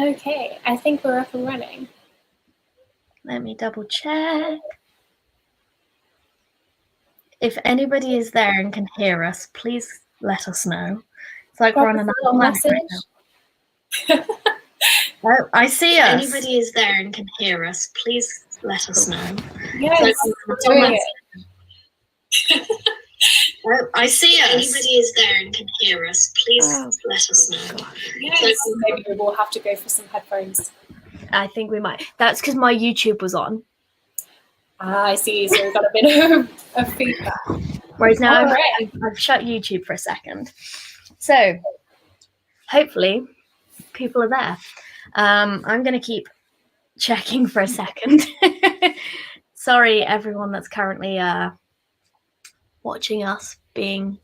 Okay, I think we're up and running. Let me double check. If anybody is there and can hear us, please let us know. It's like we're on another planet right now. Oh, I see us. If anybody is there and can hear us, please let us know. Yes, doing it. Oh, I see us. If anybody is there and can hear us, please let us know. Yes, maybe we will have to go for some headphones. I think we might. That's because my YouTube was on. I see. So we've got a bit of feedback. Whereas now I've shut YouTube for a second. So hopefully people are there. I'm going to keep checking for a second. Sorry, everyone that's currently watching us being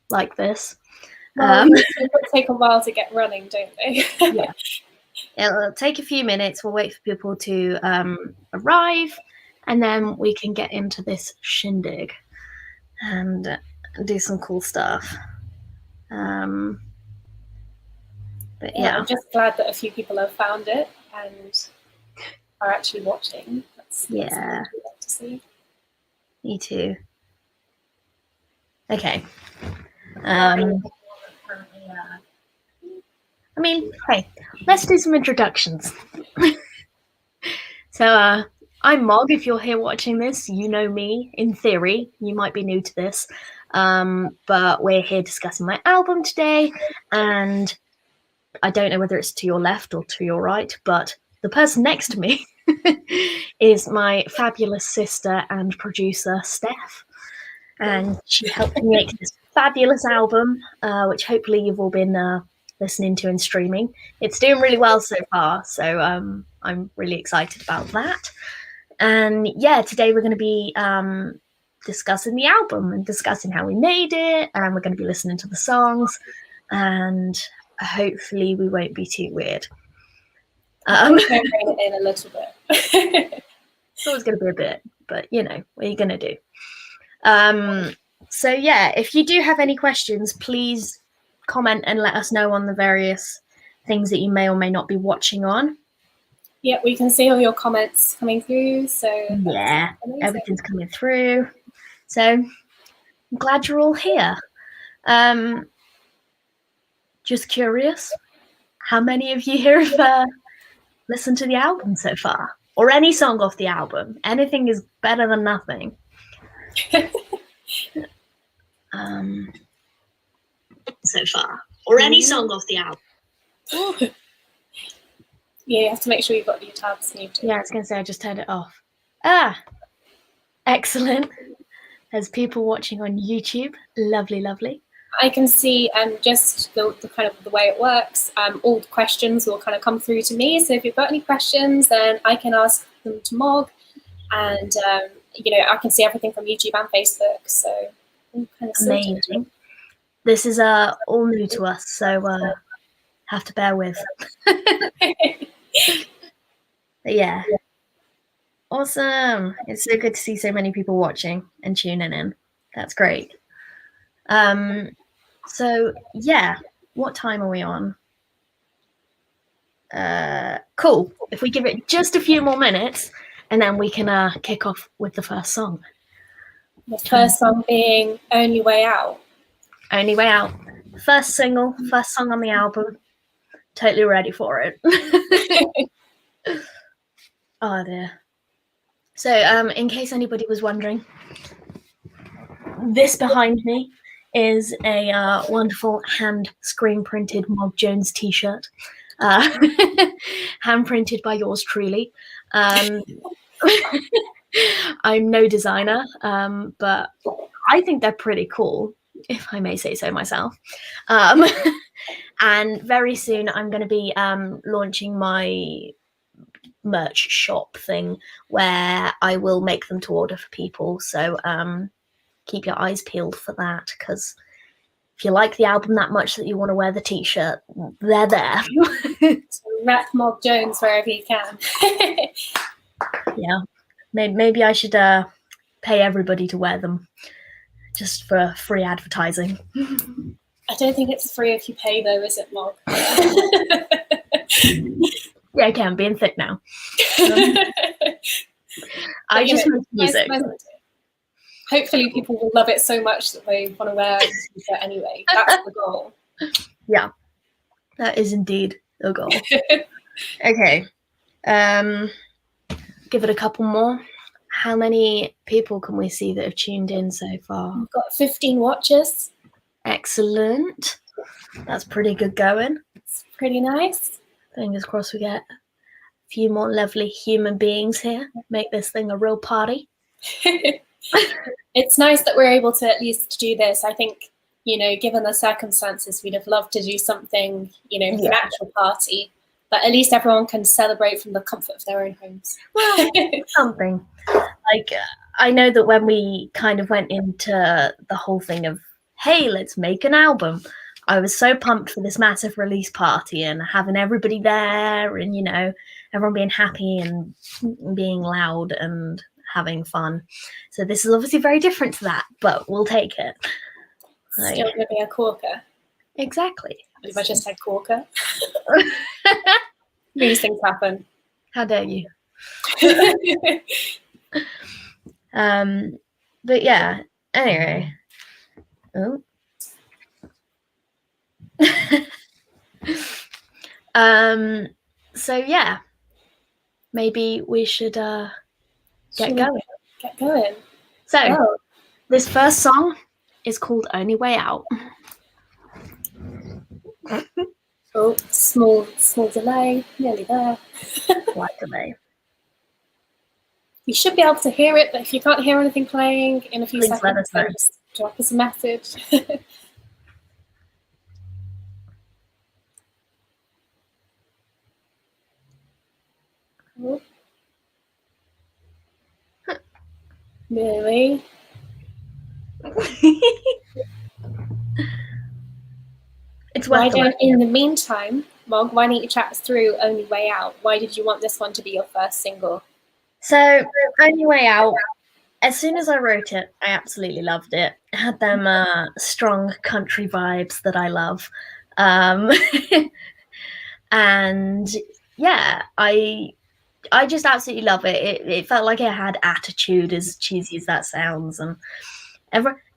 like this. Well, they take a while to get running, don't they? Yeah. It'll take a few minutes. We'll wait for people to arrive, and then we can get into this shindig and do some cool stuff. But yeah, I'm just glad that a few people have found it and are actually watching. That's yeah, like to see. Me too. Okay. I mean, hey, let's do some introductions. So, I'm Mog. If you're here watching this, you know me. In theory, you might be new to this, but we're here discussing my album today, and I don't know whether it's to your left or to your right, but the person next to me is my fabulous sister and producer, Steph, and she helped me make this fabulous album, which hopefully you've all been listening to and streaming. It's doing really well so far, so I'm really excited about that. And yeah, today we're going to be discussing the album and discussing how we made it, and we're going to be listening to the songs, and hopefully we won't be too weird. Bring it in a little bit. It's always going to be a bit, but you know, what are you going to do? So yeah, if you do have any questions, please comment and let us know on the various things that you may or may not be watching on. Yeah, we can see all your comments coming through. So yeah, everything's coming through. So I'm glad you're all here. Just curious, how many of you here have listened to the album so far? Or any song off the album? Anything is better than nothing. So far. Or any song off the album. Yeah, you have to make sure you've got your tabs muted. Yeah, I was going to say, I just turned it off. Excellent. There's people watching on YouTube. Lovely, lovely. I can see just the kind of the way it works. All the questions will kind of come through to me. So if you've got any questions, then I can ask them to Mog, and I can see everything from YouTube and Facebook. So kind of amazing. This is all new to us, so have to bear with. But yeah. Awesome. It's so good to see so many people watching and tuning in. That's great. So yeah, what time are we on? Cool. If we give it just a few more minutes, and then we can kick off with the first song. The first song being Only Way Out. Only Way Out. First single, first song on the album. Totally ready for it. Oh dear. So in case anybody was wondering, this behind me is a wonderful hand screen printed Mog Jones t-shirt, hand printed by yours truly. I'm no designer, but I think they're pretty cool, if I may say so myself. And very soon I'm going to be launching my merch shop thing where I will make them to order for people. So keep your eyes peeled for that, because if you like the album that much that you want to wear the t-shirt, they're there. So rep Mog Jones wherever you can. Yeah, maybe I should pay everybody to wear them just for free advertising. I don't think it's free if you pay though, is it, Mog? Yeah, I can. Being thick now. I just make music. Hopefully people will love it so much that they want to wear it anyway. That's the goal. Yeah, that is indeed the goal. Okay. Give it a couple more. How many people can we see that have tuned in so far? We've got 15 watchers. Excellent. That's pretty good going. It's pretty nice. Fingers crossed we get a few more lovely human beings here. Make this thing a real party. It's nice that we're able to at least do this. I think, given the circumstances, we'd have loved to do something, an actual party. But at least everyone can celebrate from the comfort of their own homes. Well, something. Like, I know that when we kind of went into the whole thing of, hey, let's make an album, I was so pumped for this massive release party and having everybody there and, everyone being happy and being loud and having fun. So this is obviously very different to that, but we'll take it. Still going to be a corker. Exactly. If I just said corker. These things happen. How dare you? But yeah, anyway. Oh. So yeah, maybe we should get going. Get going. So this first song is called Only Way Out. Oh, small delay, nearly there. Slight delay. You should be able to hear it, but if you can't hear anything playing in a few Please seconds, then just drop us a message. Oh. Really? It's worth in the meantime, Mog, why don't you chat us through Only Way Out? Why did you want this one to be your first single? So, Only Way Out, as soon as I wrote it, I absolutely loved it. It had them strong country vibes that I love. And yeah, I just absolutely love it. It felt like it had attitude, as cheesy as that sounds. And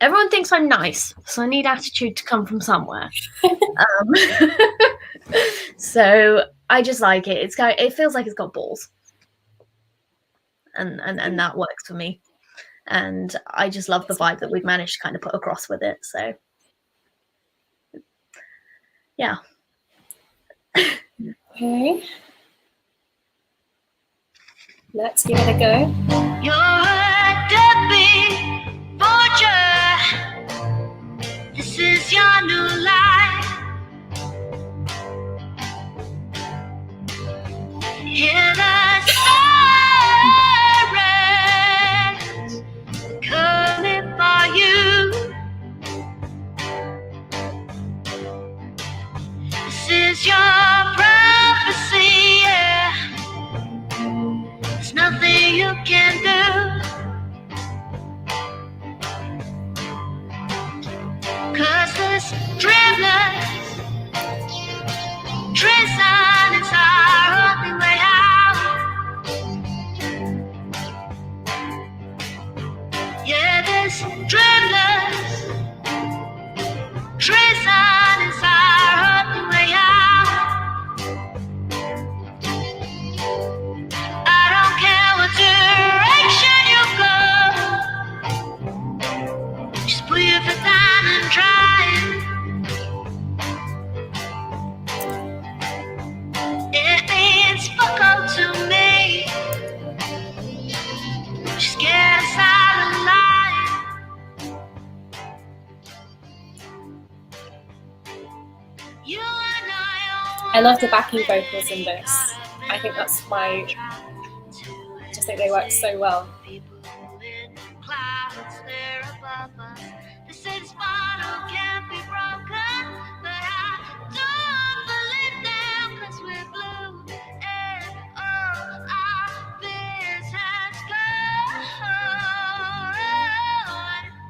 everyone thinks I'm nice, so I need attitude to come from somewhere. So I just like it. It feels like it's got balls, and that works for me. And I just love the vibe that we've managed to kind of put across with it. So yeah. Okay. Let's give it a go. You're a deadbeat vulture. This is your new life. Hear the sirens coming for you. This is your prophecy. Yeah. There's nothing you can do. Cause this dreamless treason is our only way out. Yeah, this dreamless treason is our only way out. I don't care what direction you go, just put your foot down and try it. It means fuck all to me. Just get us out of line. You and I love the backing vocals in this. I think that's why I just think they work so well.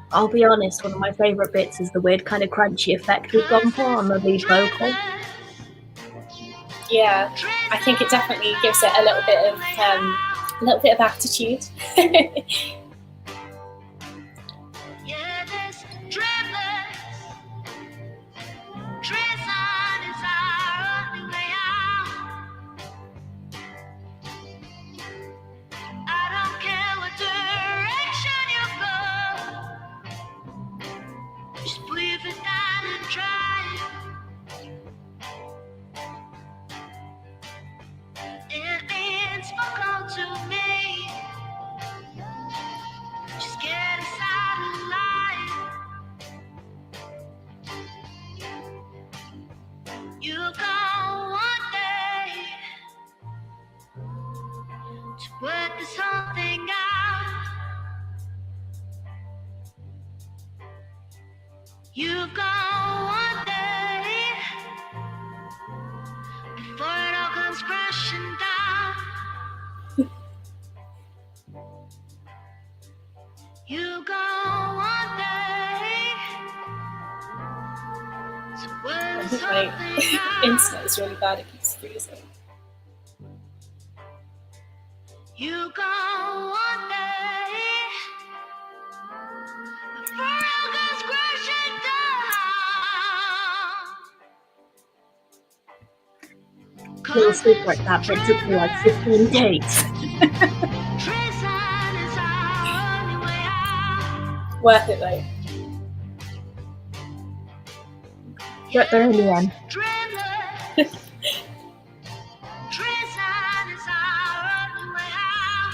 I'll be honest, one of my favourite bits is the weird kind of crunchy effect we've gone for on the lead vocal. Yeah, I think it definitely gives it a little bit of attitude. Yeah, this dreamless treason is our only way out. I don't care what direction you go, just breathe it down and try. It means fuck all to me. Just get us out alive. You go one day to work this whole thing out. You go one day before it all comes crashing down. You go one day to work I this think whole my thing out. internet is really bad, it keeps freezing. You go one day before it all comes crashing down. Little secret that it took me like 15 takes. Treason is our only way out. Worth it though. Get there in the end. Dreamless. Treason is our only way out.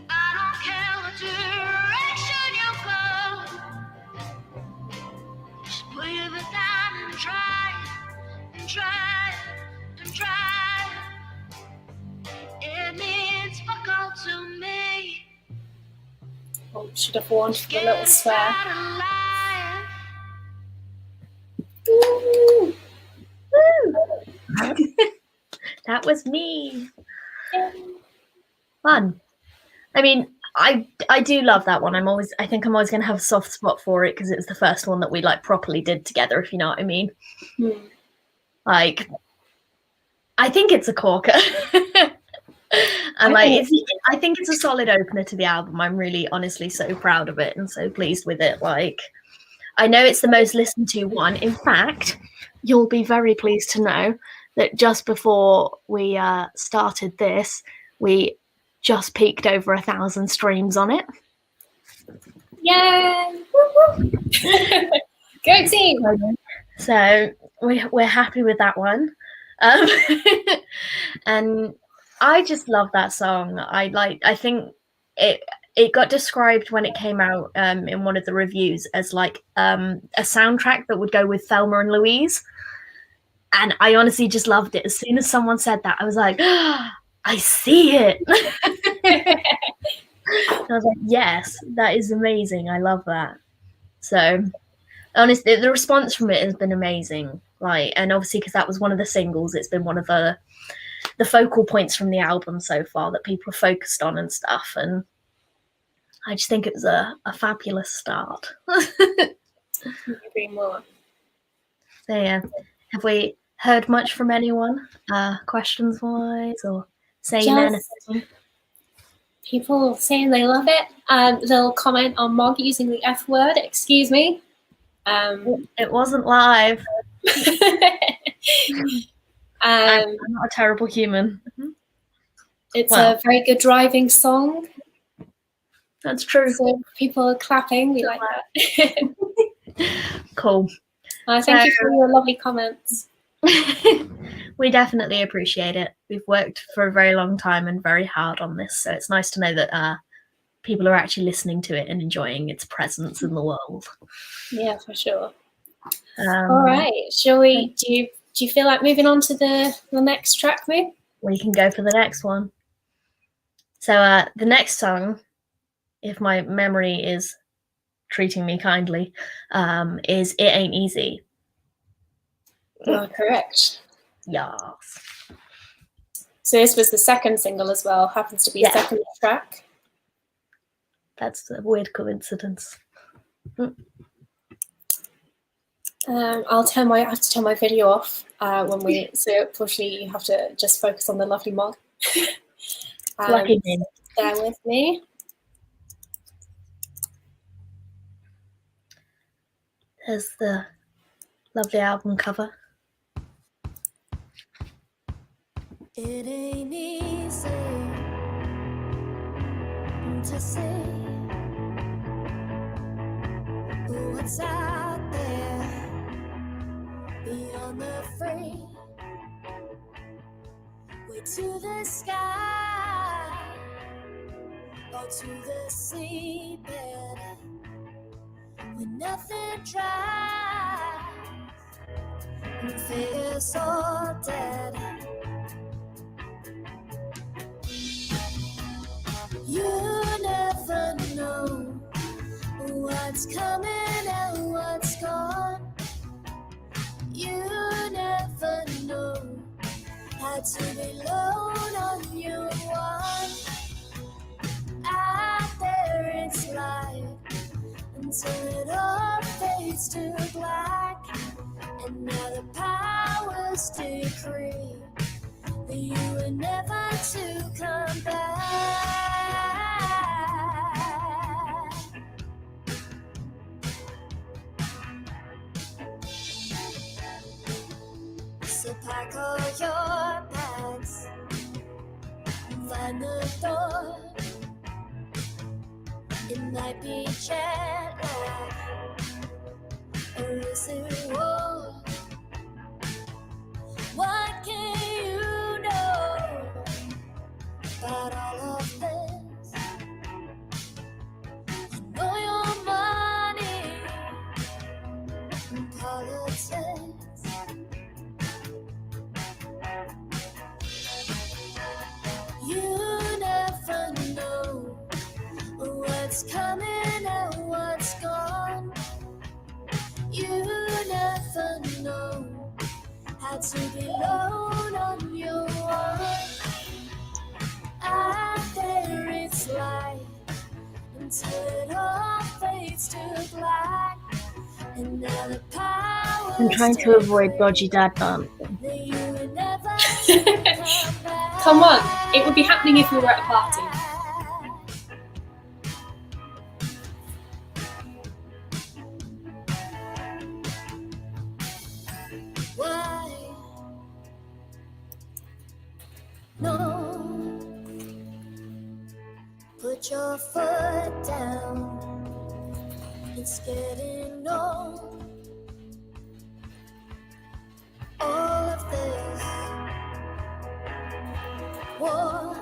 I don't care what direction you go, just breathe it down and try, and try, and try. It means fuck all to me. Oh, should have warned for the little swear. Out alive. Woo! That was me. Fun. I mean, I do love that one. I think I'm always going to have a soft spot for it because it was the first one that we like properly did together, if you know what I mean. Like, I think it's a corker. And like, I think it's a solid opener to the album. I'm really, honestly, so proud of it and so pleased with it. Like, I know it's the most listened to one. In fact, you'll be very pleased to know that just before we started this, we just peaked over 1,000 streams on it. Yay! Woo-woo. Go team! So we're happy with that one. And I just love that song. I think it got described when it came out in one of the reviews as like a soundtrack that would go with Thelma and Louise. And I honestly just loved it. As soon as someone said that, I was like, oh, I see it. I was like, yes, that is amazing. I love that. So honestly, the response from it has been amazing. Like, and obviously because that was one of the singles, it's been one of the focal points from the album so far that people are focused on and stuff. And I just think it was a fabulous start. Agree more. So yeah, have we heard much from anyone, questions wise, or saying anything? People saying they love it. They'll comment on Mog using the F word. Excuse me. It wasn't live. I'm not a terrible human. It's a very good driving song. That's true. So people are clapping. We like that. Cool. Thank you for your lovely comments. We definitely appreciate it. We've worked for a very long time and very hard on this, so it's nice to know that people are actually listening to it and enjoying its presence in the world. Yeah, for sure. All right, shall we? Do you feel like moving on to the next track, Moo? We can go for the next one. So the next song, if my memory is treating me kindly, is It Ain't Easy. Oh, correct. Yes. So this was the second single as well. Happens to be the second track. That's a weird coincidence. I have to turn my video off when so unfortunately you have to just focus on the lovely mug. Lucky me. Bear with me. There's the lovely album cover. It ain't easy to see what's out there beyond the free. Way to the sky or to the seabed, when nothing dries and fears all dead. You never know what's coming and what's gone. You never know how to be alone on your one. Out there it's light until it all fades to black. And now the powers decree that you were never to come back. So pack all your bags and find the door. It might be jet lag, or is it war? What can you know about all of this? I know your money and politics. You never know what's coming and what's gone. You never know how to be alone on your own. Out there it's light until it all fades to black. And now the power. I'm trying to avoid dodgy dad dancing. Come on, it would be happening if we were at a party. Why? No. Put your foot down. It's getting old. All of this war,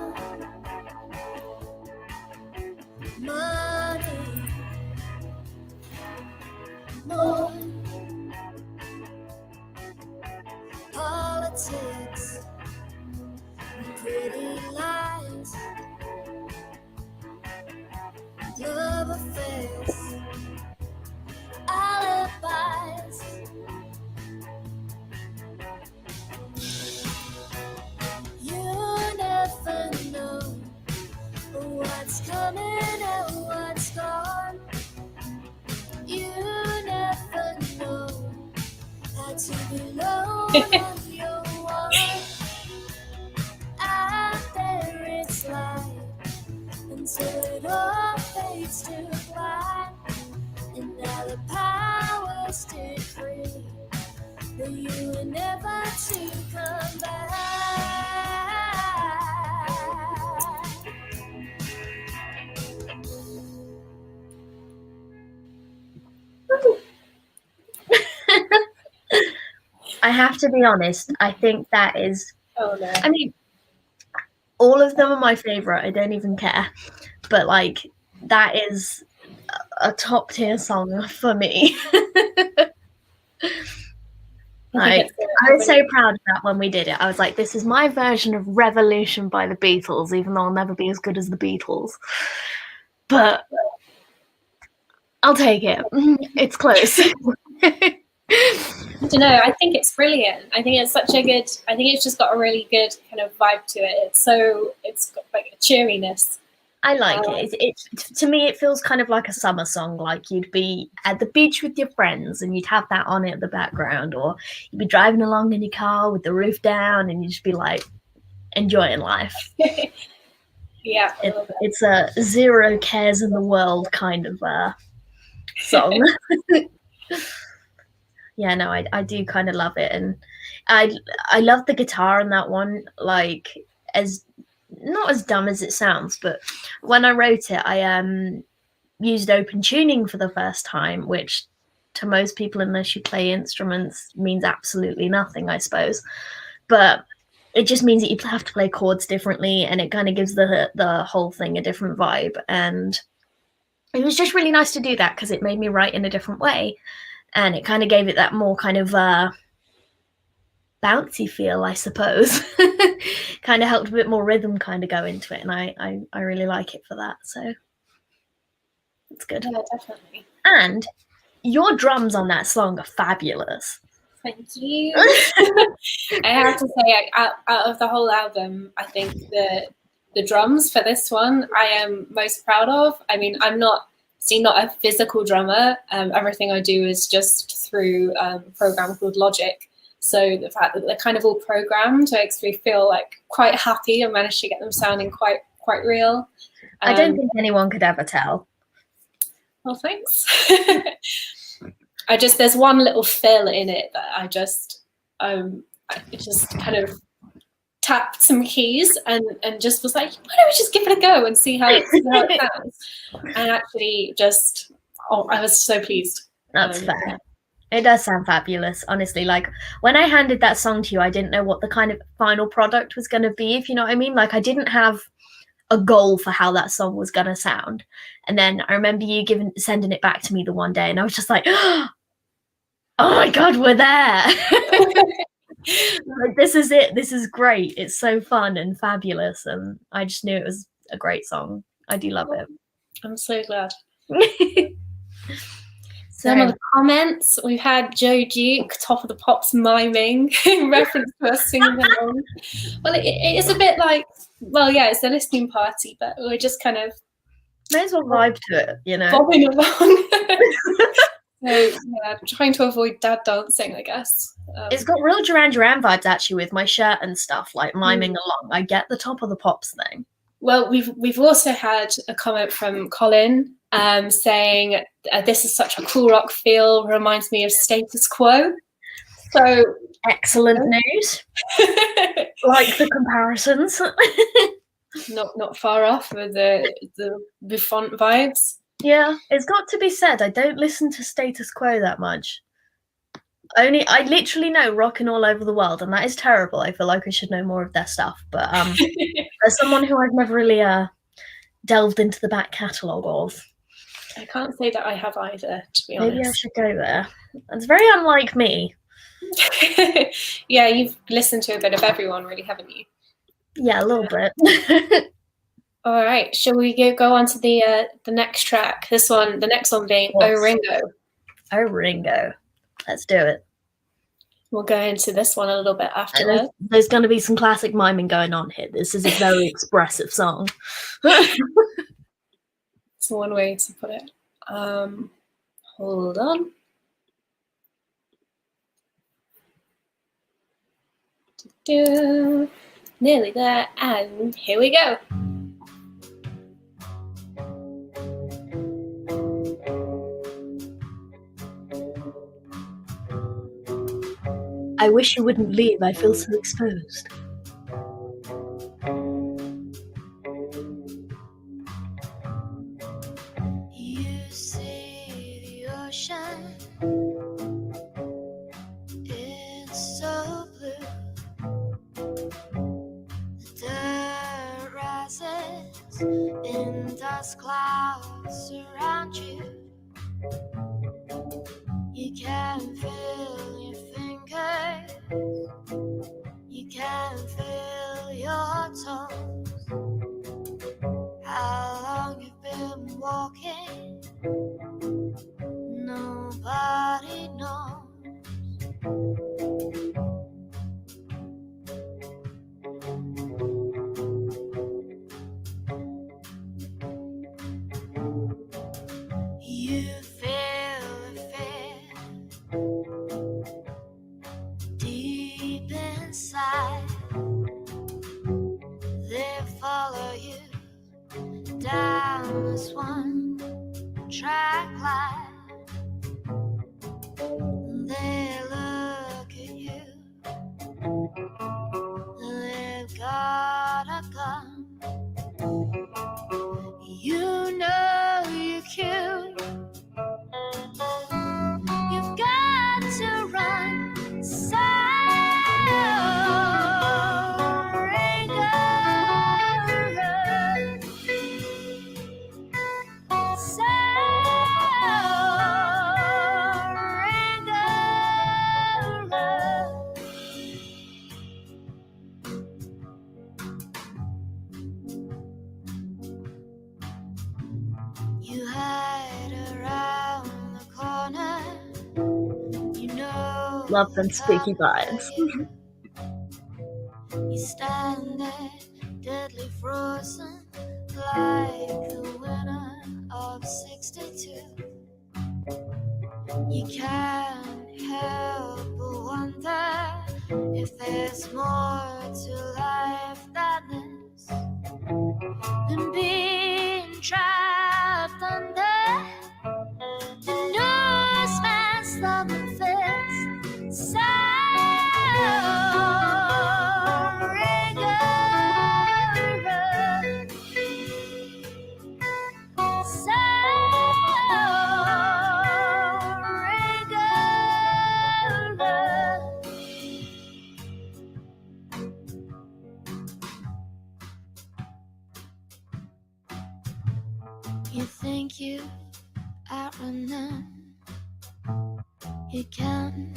money, more politics, pretty lies, love affairs, alibis. You never know what's coming and what's gone. You never know how to be alone on your one. Out there it's light until it all fades to black. And now the powers decree that you were never to come back. I have to be honest, I think that is, Oh no. I mean, all of them are my favorite. I don't even care. But like, that is a top tier song for me. Like, I was so proud of that when we did it. I was like, this is my version of Revolution by the Beatles, even though I'll never be as good as the Beatles. But I'll take it. It's close. I don't know. I think it's brilliant. I think it's such a good. I think it's just got a really good kind of vibe to it. It's got like a cheeriness. I like it. To me, it feels kind of like a summer song. Like you'd be at the beach with your friends and you'd have that on in the background, or you'd be driving along in your car with the roof down and you'd just be like enjoying life. Yeah, it's a zero cares in the world kind of song. Yeah, no, I do kind of love it, and I love the guitar in that one. Like, as not as dumb as it sounds, but when I wrote it, I used open tuning for the first time, which to most people, unless you play instruments, means absolutely nothing, I suppose. But it just means that you have to play chords differently, and it kind of gives the whole thing a different vibe. And it was just really nice to do that because it made me write in a different way, and it kind of gave it that more kind of bouncy feel, I suppose. Kind of helped a bit more rhythm kind of go into it, and I really like it for that. So it's good. Yeah, definitely. And your drums on that song are fabulous. Thank you. I have to say, out of the whole album, I think the drums for this one I am most proud of. I mean, I'm not a physical drummer. Everything I do is just through a program called Logic. So the fact that they're kind of all programmed makes me feel like quite happy. I managed to get them sounding quite real. I don't think anyone could ever tell. Well, thanks. There's one little fill in it that I just kind of tapped some keys and just was like, why don't we just give it a go and see how it sounds? And actually I was so pleased. That's fair. It does sound fabulous, honestly. Like, when I handed that song to you, I didn't know what the kind of final product was going to be, if you know what I mean. Like, I didn't have a goal for how that song was going to sound. And then I remember you sending it back to me the one day, and I was just like, oh my God, we're there. Like, this is it. This is great. It's so fun and fabulous. And I just knew it was a great song. I do love it. I'm so glad. Some of the comments, we've had Joe Duke, Top of the Pops, miming in reference to us singing along. Well, it is a bit like, well, yeah, it's a listening party, but we're just kind of may as well vibe to it, you know, bobbing along. So yeah, trying to avoid dad dancing, I guess. It's got real Duran Duran vibes actually with my shirt and stuff, like miming along. I get the Top of the Pops thing. Well, we've also had a comment from Colin saying this is such a cool rock feel, reminds me of Status Quo. So excellent news. Like the comparisons. not far off with the Buffon vibes. Yeah, it's got to be said, I don't listen to Status Quo that much. I literally know Rockin' All Over the World, and that is terrible. I feel like I should know more of their stuff. But as someone who I've never really delved into the back catalogue of, I can't say that I have either, to be honest. Maybe I should go there. It's very unlike me. Yeah, you've listened to a bit of everyone, really, haven't you? Yeah, a little bit. All right, shall we go on to the next track? The next one being Oh Ringo. Oh Ringo. Let's do it. We'll go into this one a little bit after that. There's going to be some classic miming going on here. This is a very expressive song. It's one way to put it. Hold on. Nearly there, and here we go. I wish you wouldn't leave. I feel so exposed. You see the ocean, it's so blue. The dirt rises in dust clouds surround you. You can feel your fingers, you can Love them spooky vibes. You stand there, deadly frozen, like the winter of '62. You can't help but wonder if there's more to life than this, than being trapped under the newsman's thumb and fist. You think you outrun them, you count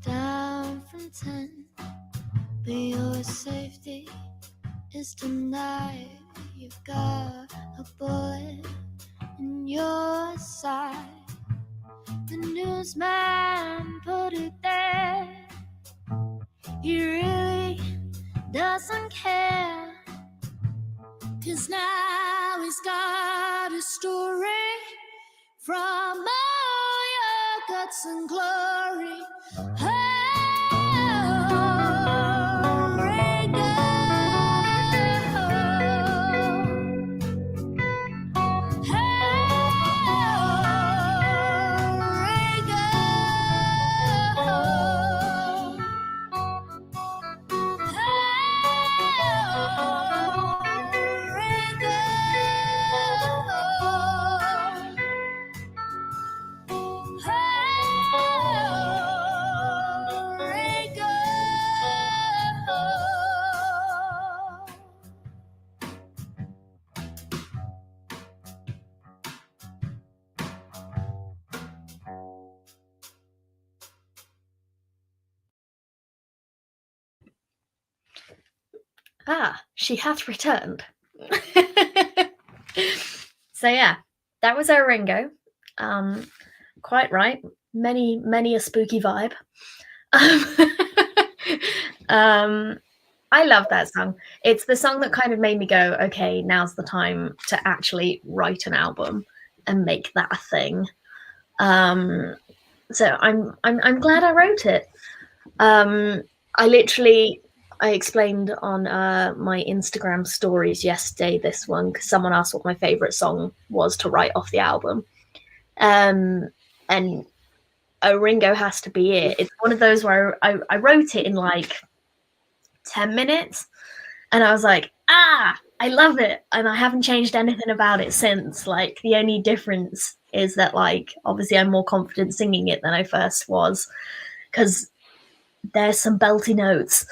down from 10, but your safety is denied. You've got a bullet in your side. The newsman put it there. He really doesn't care, 'cause now he's got a story from all your guts and glory. She hath returned. So yeah, that was our Ringo. Quite right. Many a spooky vibe. I love that song. It's the song that kind of made me go, okay, now's the time to actually write an album and make that a thing. So I'm glad I wrote it. I explained on my Instagram stories yesterday this one, because someone asked what my favorite song was to write off the album. And Ringo has to be it. It's one of those where I wrote it in like 10 minutes and I was like, I love it. And I haven't changed anything about it since. Like, the only difference is that, like, obviously I'm more confident singing it than I first was, because there's some belty notes.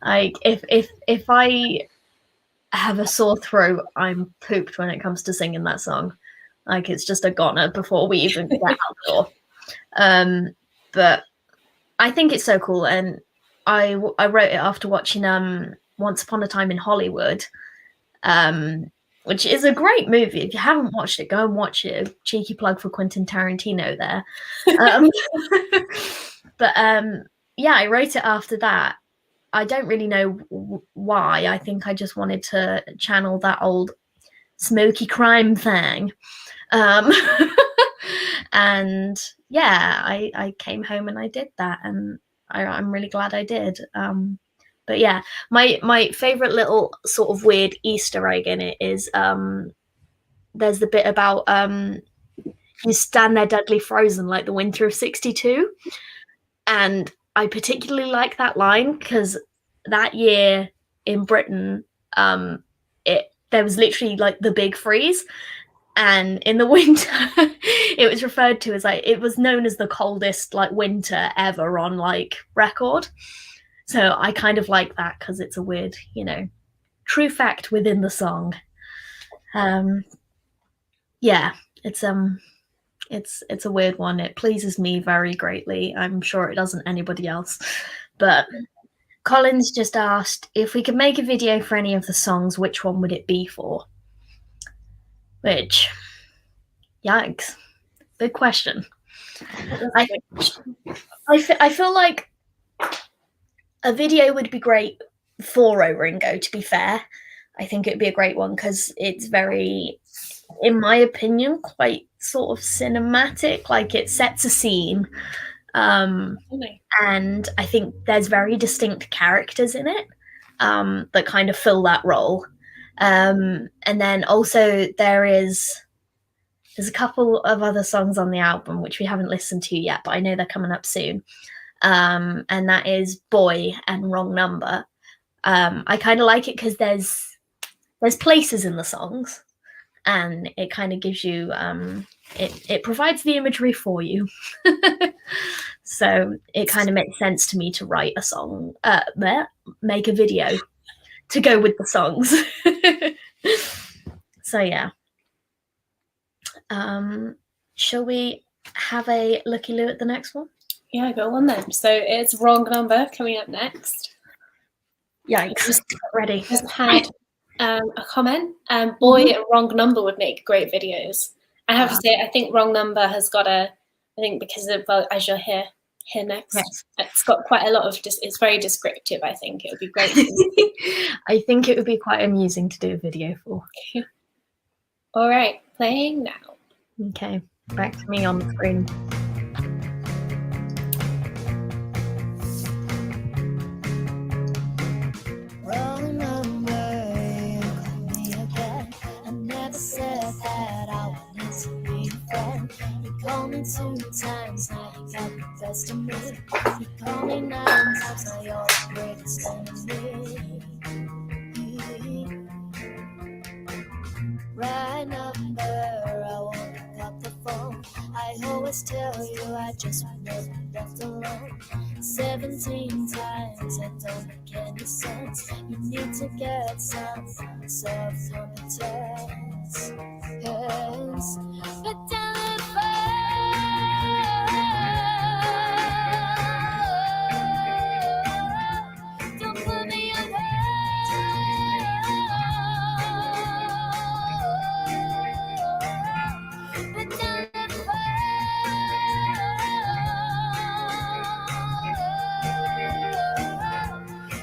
Like, if I have a sore throat, I'm pooped when it comes to singing that song. Like, it's just a goner before we even get out the door. But I think it's so cool, and I wrote it after watching Once Upon a Time in Hollywood, which is a great movie. If you haven't watched it, go and watch it. A cheeky plug for Quentin Tarantino there. But yeah, I wrote it after that. I don't really know why. I think I just wanted to channel that old smoky crime thing. And yeah, I came home and I did that, and I'm really glad I did. But yeah, my favorite little sort of weird Easter egg in it is there's the bit about you stand there deadly frozen like the winter of '62, and I particularly like that line because that year in Britain, there was literally like the big freeze. And in the winter, it was referred to as like, it was known as the coldest like winter ever on like record. So I kind of like that because it's a weird, true fact within the song. Yeah, it's a weird one. It pleases me very greatly. I'm sure it doesn't anybody else. But Colin's just asked if we could make a video for any of the songs, which one would it be for? Which, yikes, big question. I feel like a video would be great for Oringo, to be fair. I think it would be a great one because it's very, in my opinion, quite sort of cinematic. Like, it sets a scene. And I think there's very distinct characters in it that kind of fill that role. And then also there's a couple of other songs on the album which we haven't listened to yet, but I know they're coming up soon. And that is Boy and Wrong Number. I kind of like it because there's places in the songs, and it kind of gives you it provides the imagery for you. So it kind of makes sense to me to write a song, make a video to go with the songs. So yeah. Shall we have a looky-loo at the next one? Yeah, go on then. So it's Wrong Number coming up next. Yikes. Ready. Just had a comment. Boy, Wrong Number would make great videos. I have to say, I think Wrong Number has got I think because of, well, as you'll hear next, yes, it's got quite a lot of, it's very descriptive. I think it would be great. I think it would be quite amusing to do a video for. All right, playing now. Okay, back to me on the screen. Wrong number, you call me again. I never said that I wanted to be a friend. You called me 2 times, now you got the best of me. You called me 9 times, now you're the greatest enemy. Right number, I won't pick up the phone. I always tell you I just want to be left alone. 17 times, it don't make any sense. You need to get some self-competence. Yes. But don't put me on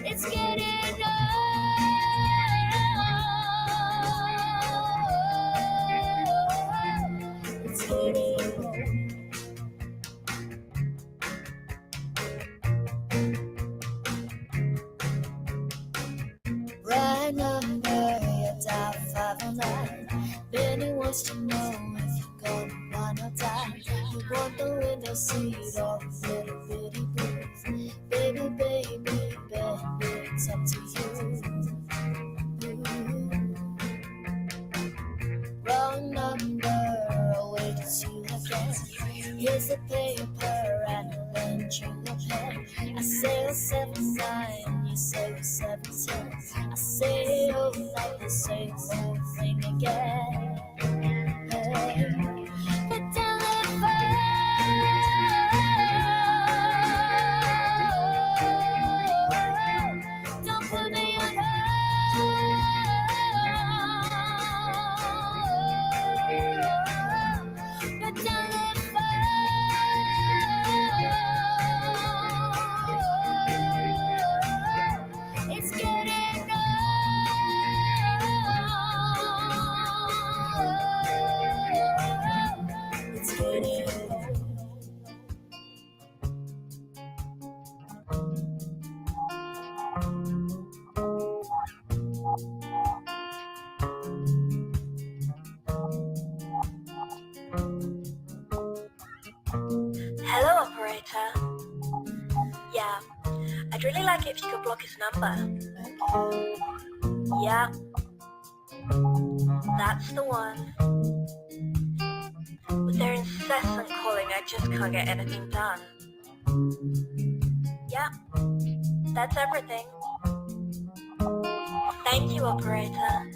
it's getting right number, you dial 509. Benny wants to know if you're gonna wanna die. You want the window seat or a little bitty booth. Baby, baby, baby, it's up to you. Wrong number, I'll wait to see you again. Here's the paper and I'll lend you a pen. I say 79, you say 17. I say oh, like the same old thing again. But don't put me on it's getting it's getting Hello, operator. Yeah, I'd really like it if you could block his number. Yeah, that's the one. With their incessant calling, I just can't get anything done. Yeah, that's everything. Thank you, operator.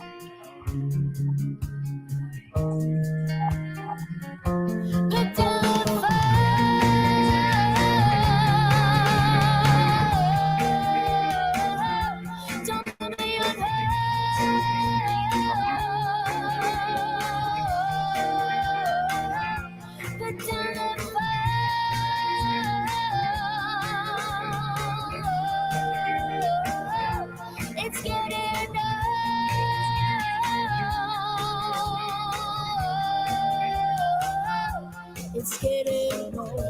but getting old.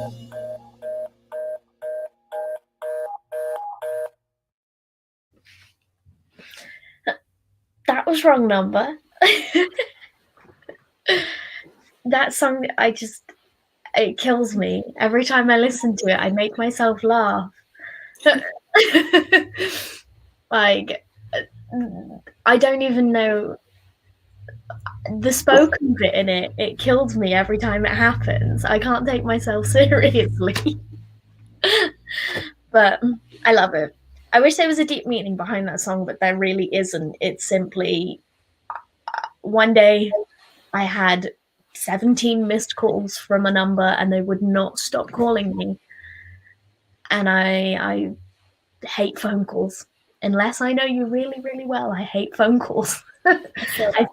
That was wrong number. That song, it kills me. Every time I listen to it, I make myself laugh. Like, I don't even know the spoken bit in it. It kills me every time it happens. I can't take myself seriously. But I love it. I wish there was a deep meaning behind that song, but there really isn't. It's simply one day I had 17 missed calls from a number and they would not stop calling me. And I hate phone calls. Unless I know you really, really well, I hate phone calls. I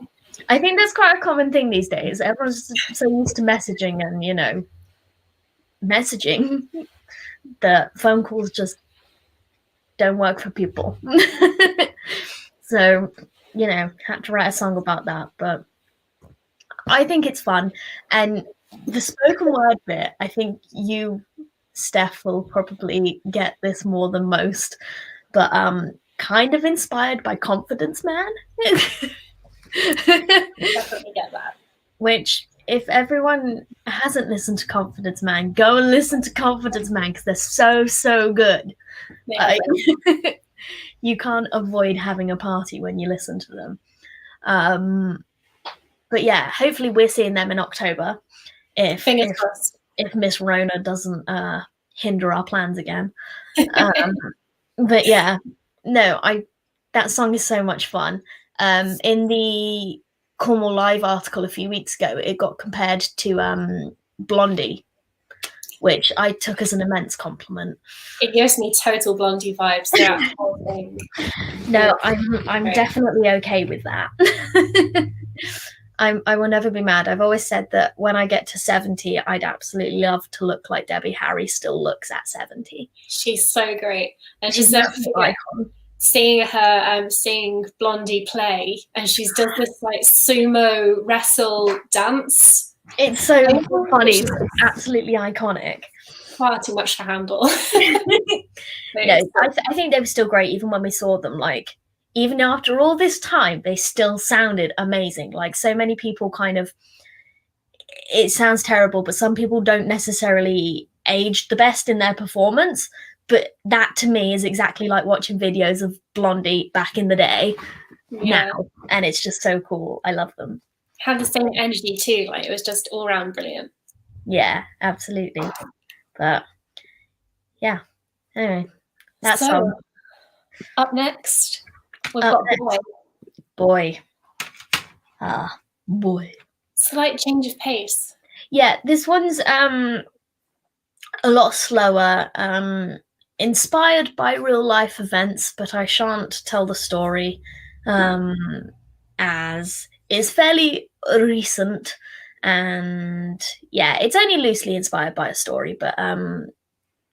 think that's quite a common thing these days. Everyone's so used to messaging and, you know, messaging that phone calls just don't work for people. So, you know, had to write a song about that. But I think it's fun. And the spoken word bit, I think you, Steph, will probably get this more than most. But kind of inspired by Confidence Man. Definitely get that. Which, if everyone hasn't listened to Confidence Man, go and listen to Confidence Man because they're so good. Yeah. You can't avoid having a party when you listen to them. But yeah, hopefully we're seeing them in October. If crossed. If Miss Rona doesn't hinder our plans again. But yeah, no, that song is so much fun. In the Cornwall Live article a few weeks ago, it got compared to Blondie, which I took as an immense compliment. It gives me total Blondie vibes throughout the whole thing. No, I'm definitely okay with that. I will never be mad. I've always said that when I get to 70, I'd absolutely love to look like Debbie Harry still looks at 70. She's so great. And She's she's an icon. seeing her seeing Blondie play, and she's does this like sumo wrestle dance. It's so funny. It's absolutely iconic. Far too much to handle. No, I think they were still great even when we saw them. Like, even after all this time, they still sounded amazing. Like, so many people kind of, it sounds terrible, but some people don't necessarily age the best in their performance. But that to me is exactly like watching videos of Blondie back in the day now. And it's just so cool. I love them. Have the same energy too. Like, it was just all around brilliant. Yeah, absolutely. But yeah, anyway, that's so up next. We've got Boy. Boy. Slight change of pace. Yeah, this one's a lot slower, inspired by real life events, but I shan't tell the story, as it's fairly recent, and yeah, it's only loosely inspired by a story, but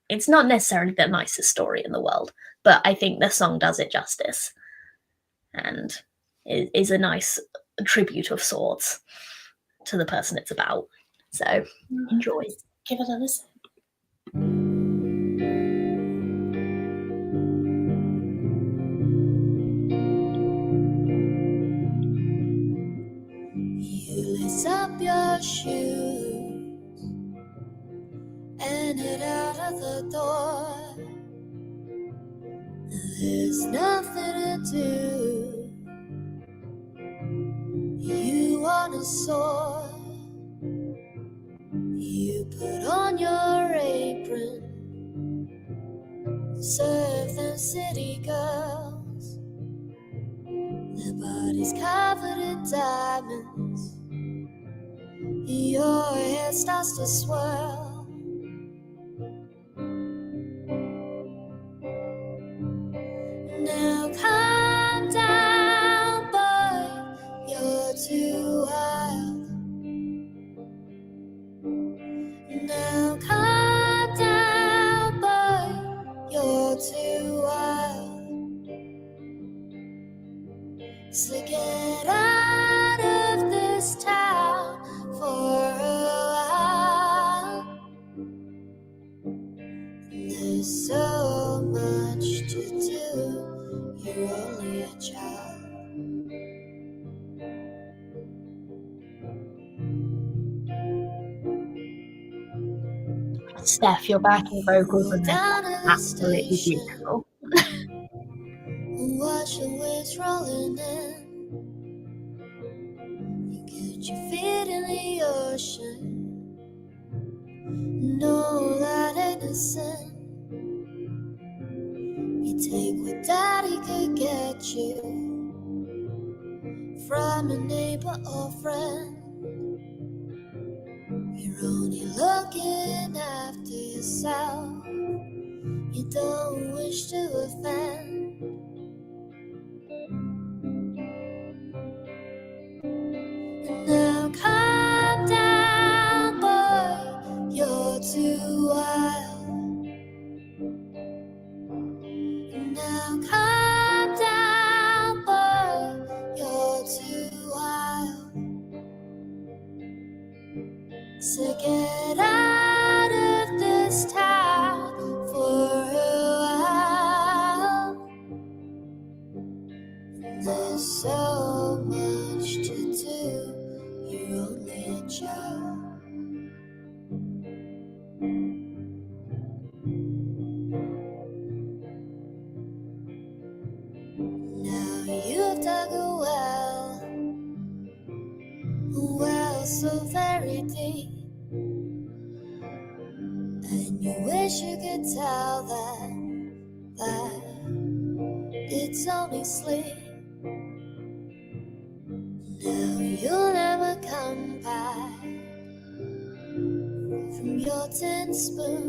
it's not necessarily the nicest story in the world, but I think the song does it justice. And it is a nice tribute of sorts to the person it's about. So enjoy. Give it a listen. You lace up your shoes and head out of the door. There's nothing to do. You wanna soar. You put on your apron, serve them city girls. Their bodies covered in diamonds. Your hair starts to swirl. Now calm down, boy, you're too wild. Now calm down, boy, you're too wild. So get out of this town for a while. There's so much to do. You're only a child. Steph, your backing vocals are Down at the absolutely station, beautiful. watch the waves rolling in. You get your feet in the ocean. No, that ain't a sin. You take what daddy could get you from a neighbor or friend. You're only looking after yourself. You don't wish to offend. Now calm down, boy, you're too wild. Now calm down, boy, you're too wild. So get out of this town for a while. There's so much to do. You're only a child. Now you've dug a well so very deep, and you wish you could tell them that it's only sleep. Now you'll never come back from your tin spoon,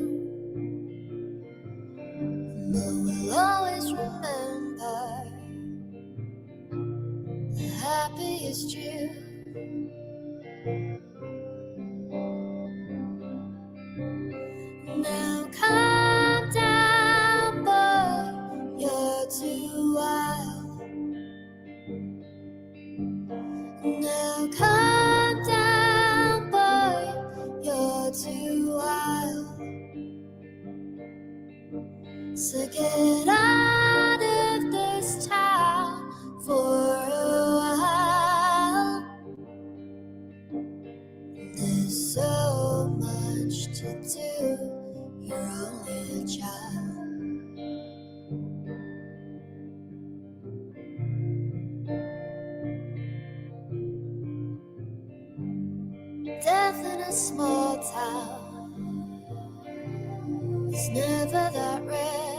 but we'll always remember the happiest you. Now calm down, boy, you're too wild. Now calm down, boy, you're too wild. So get out of this town for a while. There's so much to do. You're only a child. Death in a small town is never that rare.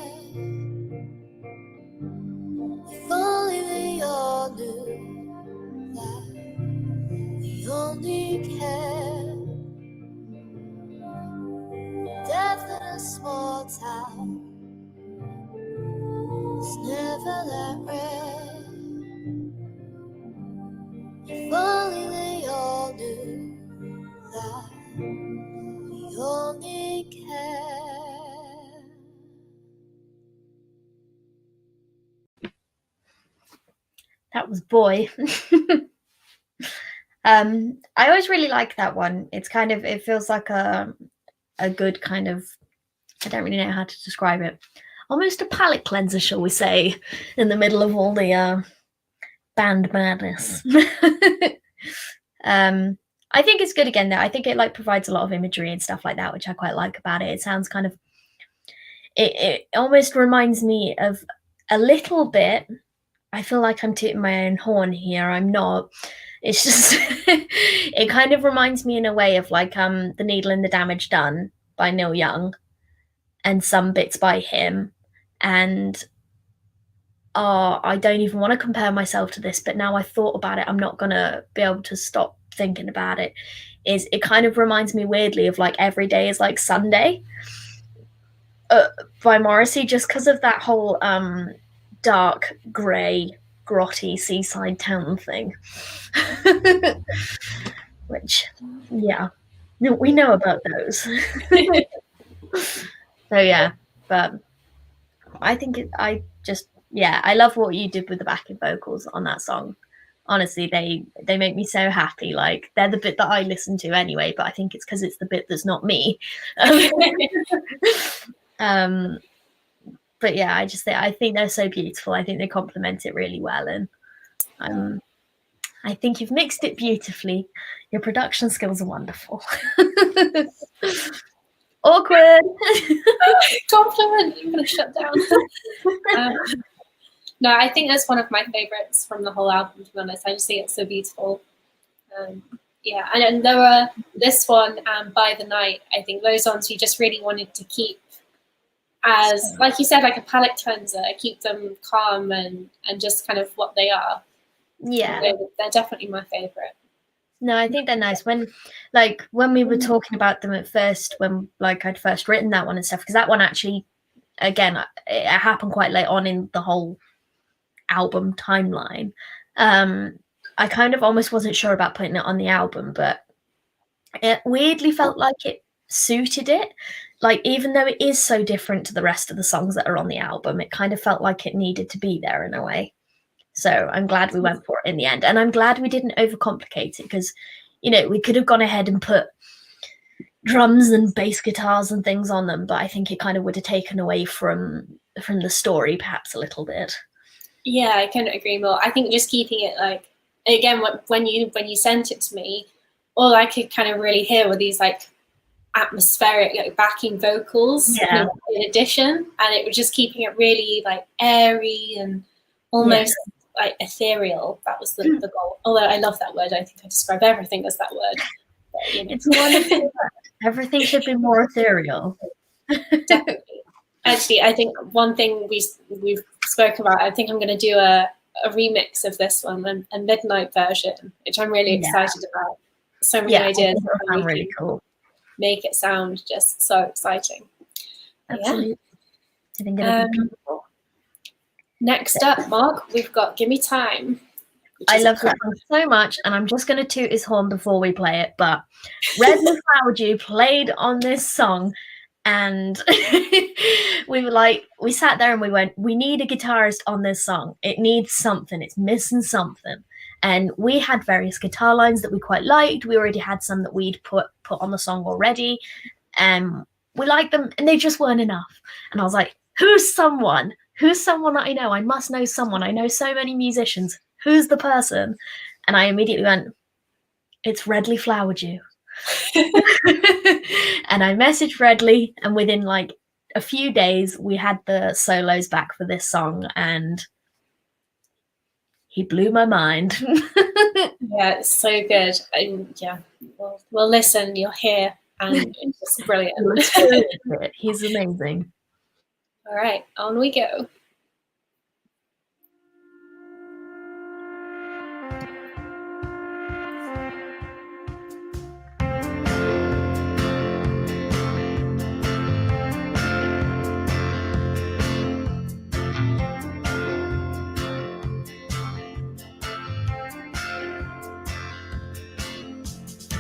If only we all knew that we only care. Death in a small town is never that rare. If only they all knew that we only care. That was Boy. I always really like that one. It's kind of, it feels like a good kind of, I don't really know how to describe it. Almost a palate cleanser, shall we say, in the middle of all the band madness. I think it's good again though. I think it like provides a lot of imagery and stuff like that, which I quite like about it. It sounds kind of, it almost reminds me of a little bit. I feel like I'm tooting my own horn here. I'm not. It's just, it kind of reminds me in a way of like The Needle and the Damage Done by Neil Young and some bits by him. And I don't even want to compare myself to this, but now I've thought about it, I'm not going to be able to stop thinking about it. It kind of reminds me weirdly of like Every Day is Like Sunday by Morrissey, just because of that whole dark, grey, grotty seaside town thing. Which, yeah, we know about those. So yeah, but I think I love what you did with the backing vocals on that song. Honestly, they make me so happy. Like, they're the bit that I listen to anyway, but I think it's because it's the bit that's not me. But yeah, I think they're so beautiful. I think they complement it really well, and I think you've mixed it beautifully. Your production skills are wonderful. Awkward. Compliment. I'm gonna shut down. No, I think that's one of my favorites from the whole album. To be honest, I just think it's so beautiful. Yeah, and there were this one, By the Night. I think those ones we just really wanted to keep as, like you said, like a palate cleanser, keep them calm and just kind of what they are. Yeah, they're definitely my favorite. No, I think they're nice. When we were talking about them at first, when like I'd first written that one and stuff, because that one actually, again, it happened quite late on in the whole album timeline. I kind of almost wasn't sure about putting it on the album, but it weirdly felt like it suited it. Like, even though it is so different to the rest of the songs that are on the album, it kind of felt like it needed to be there in a way. So I'm glad we went for it in the end. And I'm glad we didn't overcomplicate it, because, you know, we could have gone ahead and put drums and bass guitars and things on them, but I think it kind of would have taken away from the story perhaps a little bit. Yeah, I couldn't agree more. I think just keeping it, like, again, when you sent it to me, all I could kind of really hear were these like atmospheric, like, backing vocals, Yeah. in addition, and it was just keeping it really like airy and almost like ethereal. That was the goal. Although I love that word, I think I describe everything as that word. But, you know. It's wonderful word. Everything should be more ethereal. Definitely. Actually, I think one thing we've spoken about, I think I'm going to do a remix of this one, a midnight version, which I'm really excited about. So many ideas. Sound really cool. Make it sound just so exciting. Absolutely. I think it'll be beautiful. Next up, Mark, we've got Gimme Time. I love that song so much, and I'm just going to toot his horn before we play it, but Red and Flower Dew played on this song, and we sat there and we went, we need a guitarist on this song. It needs something. It's missing something. And we had various guitar lines that we quite liked. We already had some that we'd put on the song already. We liked them, and they just weren't enough. And I was like, who's someone that I know? I must know someone. I know so many musicians. Who's the person? And I immediately went, it's Redley Flower Dew. And I messaged Redley, and within like a few days, we had the solos back for this song, and he blew my mind. Yeah, it's so good. We'll listen, you'll hear, and it's just brilliant. He's amazing. All right, on we go.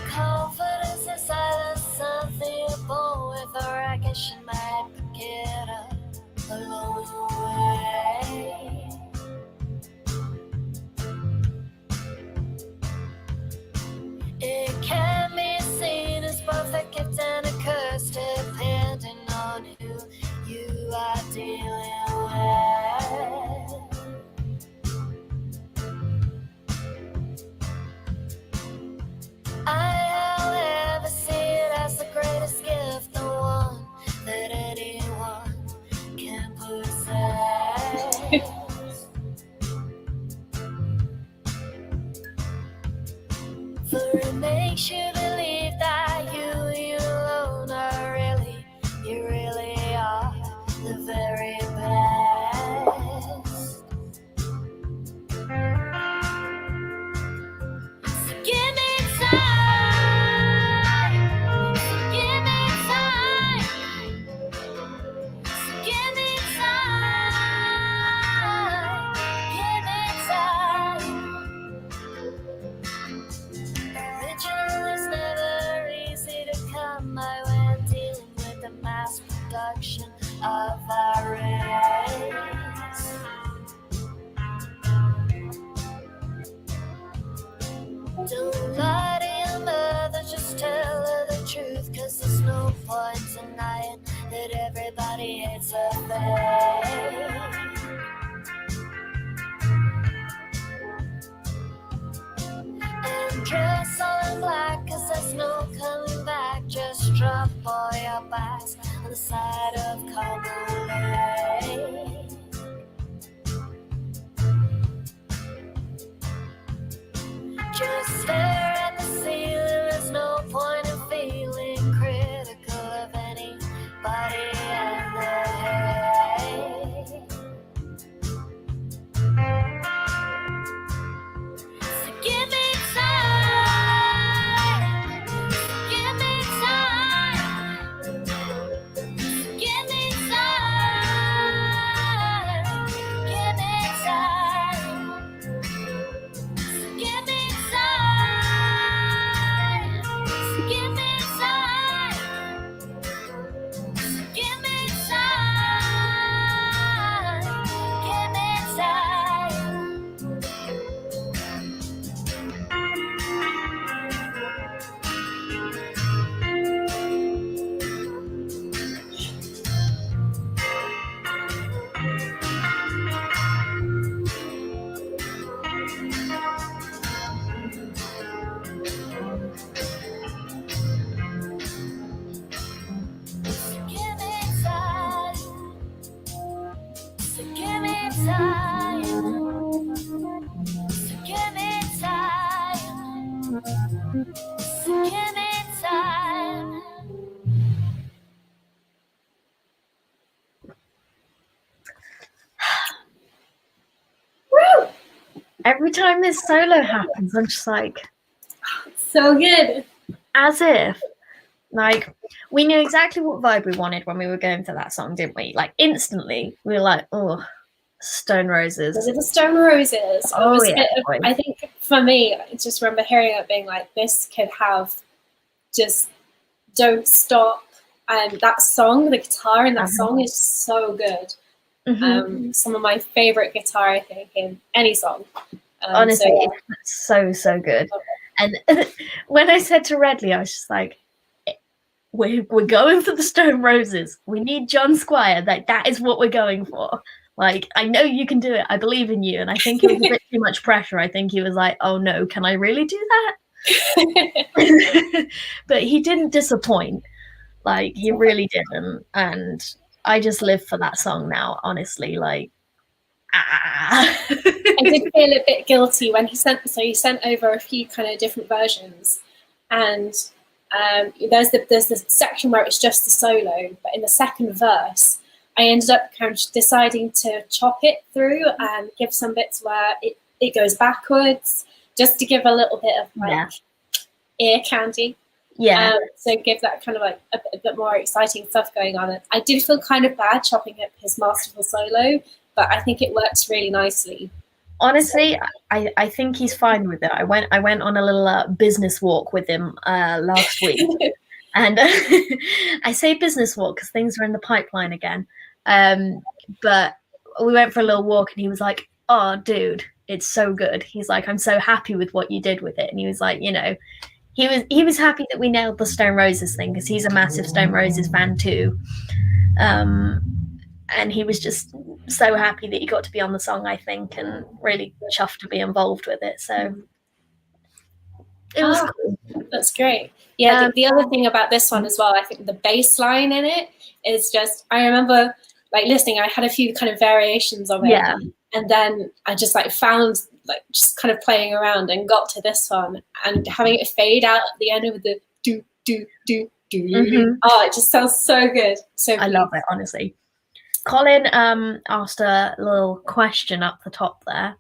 Confidence is silence, unfeelable with a rakish and might pick it up along the way. It can be seen as both a gift and a curse, depending on who you are dealing with. I'll ever see it as the greatest gift, the one that anyone can possess. For it makes you believe that you alone are you really are the very best. So give me time, give me time, give me time, give me time. Original is never easy to come by when dealing with the mass production of our race. Don't lie to your mother, just tell her the truth, 'cause there's no point denying that everybody it's a fake. And dress all in black, 'cause there's no coming back. Just drop all your bags on the side of Carmel Lake. Just stare at the ceiling, there's no point in feeling critical of anybody and their hate. So give me time, give me time, give me time, give me time, give me time, give me time, give me time, give me time. Give me time. So give me time. So give me time. So give me time. Woo! Every time this solo happens, I'm just like, So good. as if, like, we knew exactly what vibe we wanted when we were going for that song, didn't we? Like, instantly, we were like, oh, Stone Roses. Was it the Stone Roses? Oh, It was a yeah, bit of, boy. I think for me, I just remember hearing it being like, this could have just Don't Stop. And that song, the guitar in that song is so good. Mhm. Some of my favorite guitar, I think, in any song. Honestly, so, yeah. it's so good. And when I said to Redley, I was just like, we're going for the Stone Roses. We need John Squire. That is what we're going for. Like, I know you can do it. I believe in you. And I think it was a bit too much pressure. I think he was like, oh no, can I really do that? But he didn't disappoint. Like, he really didn't. And I just live for that song now, honestly. Like, I did feel a bit guilty when he sent over a few kind of different versions, and there's the section where it's just the solo, but in the second verse I ended up kind of deciding to chop it through and give some bits where it goes backwards, just to give a little bit of like ear candy. Yeah. So give that kind of like a bit more exciting stuff going on. And I did feel kind of bad chopping up his masterful solo, but I think it works really nicely. Honestly, I think he's fine with it. I went on a little business walk with him last week, and I say business walk because things are in the pipeline again. But we went for a little walk, and he was like, "Oh, dude, it's so good." He's like, "I'm so happy with what you did with it," and he was like, you know, he was happy that we nailed the Stone Roses thing because he's a massive Stone Roses fan too. And he was just so happy that he got to be on the song, I think, and really chuffed to be involved with it. So it was cool. That's great. Yeah, the other thing about this one as well, I think the bass line in it is just, I remember like listening, I had a few kind of variations of it. Yeah. And then I just like found like just kind of playing around and got to this one and having it fade out at the end with the do, do, do, do. Mhm. Oh, it just sounds so good. So I love it, honestly. Colin asked a little question up the top there,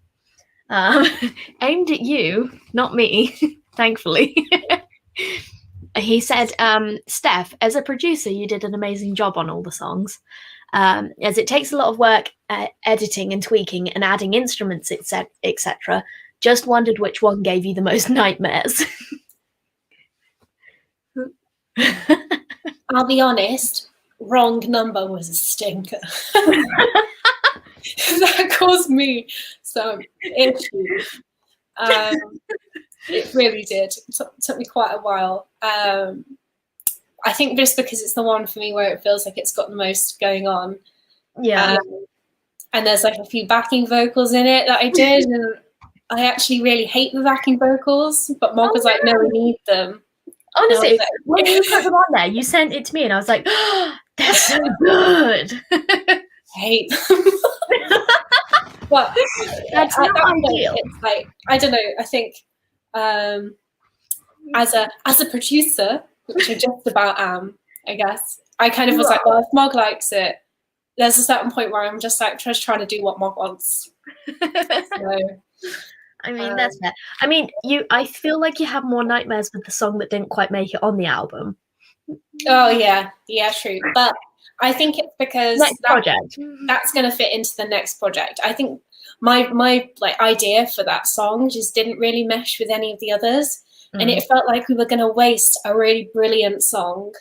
aimed at you, not me, thankfully. He said, Steph, as a producer, you did an amazing job on all the songs. As it takes a lot of work editing and tweaking and adding instruments, etc. Just wondered which one gave you the most nightmares. I'll be honest, wrong number was a stinker. That caused me some issues. It really did. It took me quite a while. I think just because it's the one for me where it feels like it's got the most going on. Yeah. And there's like a few backing vocals in it that I did, and I actually really hate the backing vocals, but Mog was like, no, we need them. Honestly, like, when you put them on there, you sent it to me, and I was like, oh, they're so good. I hate them. But that's at not that point, ideal. it's like, I don't know, I think as a producer, which I just about am, I guess, I kind of was like, well, if Mog likes it, there's a certain point where I'm just like just trying to do what Mog wants. So, I mean, that's fair. I mean, I feel like you have more nightmares with the song that didn't quite make it on the album. Oh yeah, true. But I think it's because that's going to fit into the next project. I think my like idea for that song just didn't really mesh with any of the others, and it felt like we were going to waste a really brilliant song,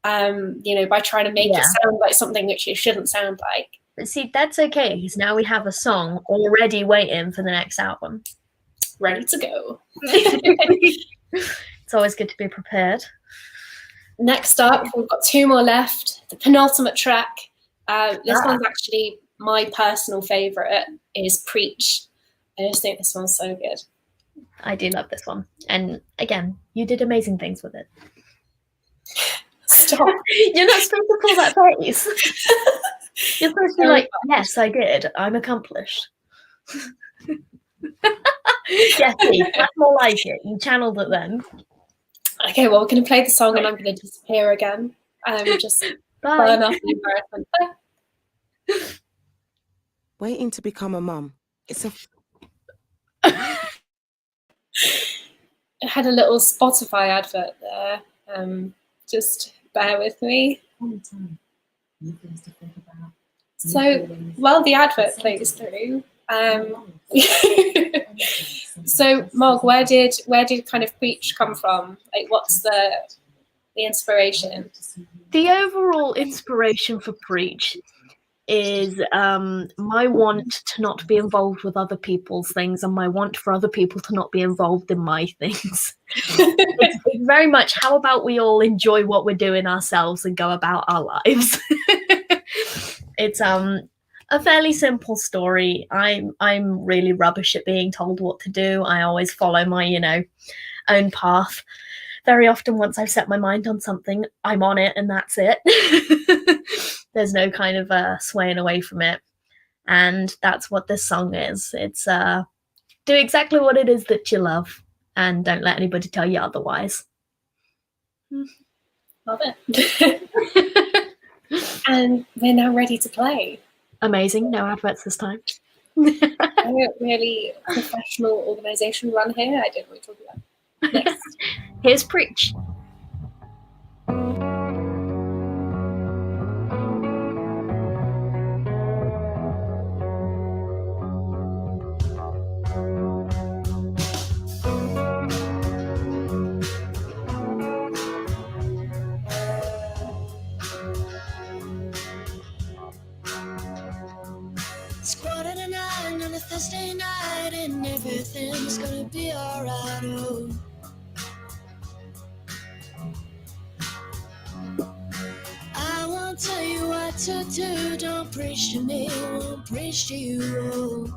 by trying to make it sound like something which it shouldn't sound like. But see, that's okay, because now we have a song already waiting for the next album. Ready to go. It's always good to be prepared. Next up, we've got 2 more left. The penultimate track. This one's actually my personal favourite, is Preach. I just think this one's so good. I do love this one. And again, you did amazing things with it. Stop. You're not supposed to pull that face. You're supposed to be like, yes, I did. I'm accomplished. Yeah, see, that's more like it. You channeled it then. Okay, well, we're going to play the song and I'm going to disappear again. Just burn off the embarrassment. Waiting to become a mum. It's a... I had a little Spotify advert there. Just bear with me. So, while the advert plays through, so Mog, where did kind of Preach come from? Like, what's the inspiration? The overall inspiration for Preach is my want to not be involved with other people's things, and my want for other people to not be involved in my things. It's very much, how about we all enjoy what we're doing ourselves and go about our lives. It's a fairly simple story. I'm really rubbish at being told what to do. I always follow my, own path. Very often, once I've set my mind on something, I'm on it and that's it. There's no kind of swaying away from it. And that's what this song is. It's do exactly what it is that you love and don't let anybody tell you otherwise. Love it. And we're now ready to play. Amazing. No adverts this time. A really professional organisation run here. I didn't really talk about that. Next. Here's Preach. It's 8:45 on a Thursday night, and everything's gonna be alright. Oh, I won't tell you what to do. Don't preach to me, won't preach to you. Oh.